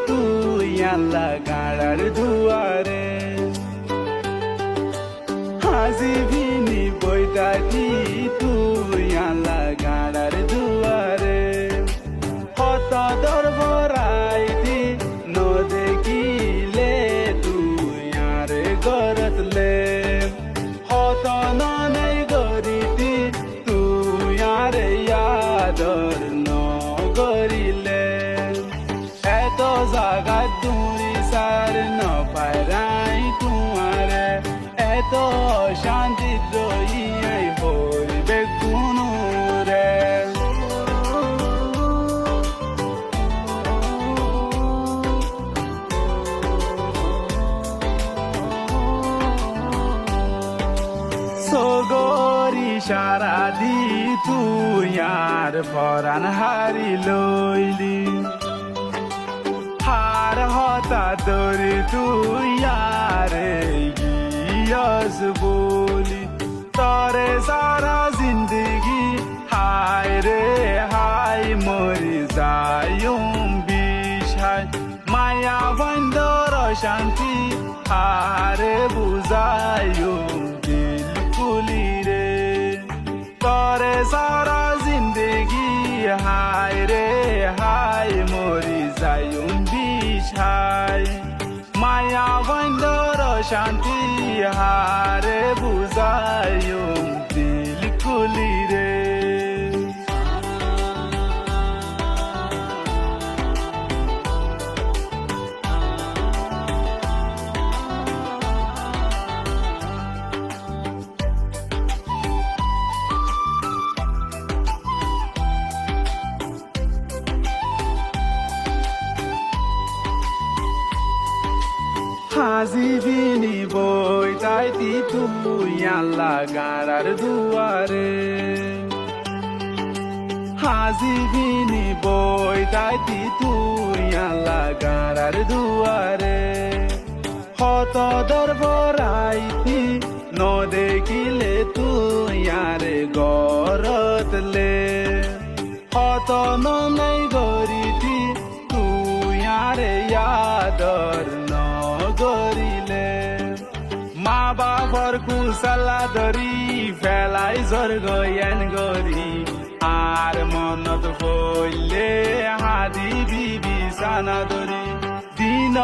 তুই আল্লাহ গাড়ার দুয়ারে হাজিবিনি বইটাটি তুই আল্লাহ গাড়ার দুয়ারে হত দরবরাইতি নো দেখিলে তুই আরে গরতলে হত ননাই গরিতি তুই আরে আদর নগরিলে এত জাগা তুই সার ন পারাই তোমারে এত শান্তি রইয়াই হইবে কোনো রে সগরি সারা দি তুই আর পরাণ হারি লইলি হার হতা দরি তুই আরে গিয়াস বলি তরে সারা জিন্দগি হায় রে হায় মরি যায়ুম বিষায় মায়া বন্দর শান্তি হারে বুঝায়ুম দিল কুলি রে তরে সারা জিন্দগি হায় রে হায় মরি যায়ুম বিষায় মায়া বন্দর শান্তি হারে বুঝায়ুম দিল কুলি রে হাজিবিনি বইটাইতি তুই আল্লাহ গাড়ার দুয়ারে হাজিবিনি বইটাইতি তুই আল্লাহ গাড়ার দুয়ারে হত দরবরাইতি ন দেখিলে তুই আরে গরতলে হত ননাই গরিতি তুই আরে আদর গরিলে মা বাবার কুশলা ধরি ফেলাই জর্গয়ান গরি আর মনত হইলে হাদি বিবি সানা ধরি দিন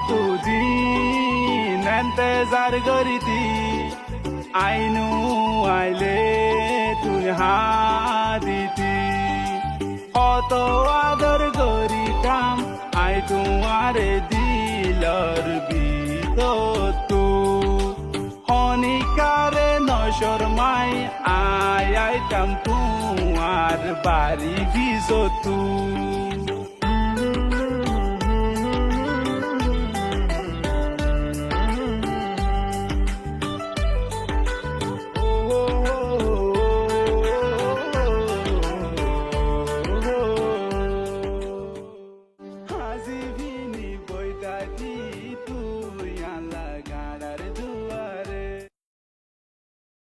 তু দিন এন্তেজার গরিতি আইনু আইলে তুই হাদিতি কত আদর গরিতাম আই তোমারে দিলর বিতু হনিকারে নশরমাই আই আইতাম তোমার বাড়ি ভিজতু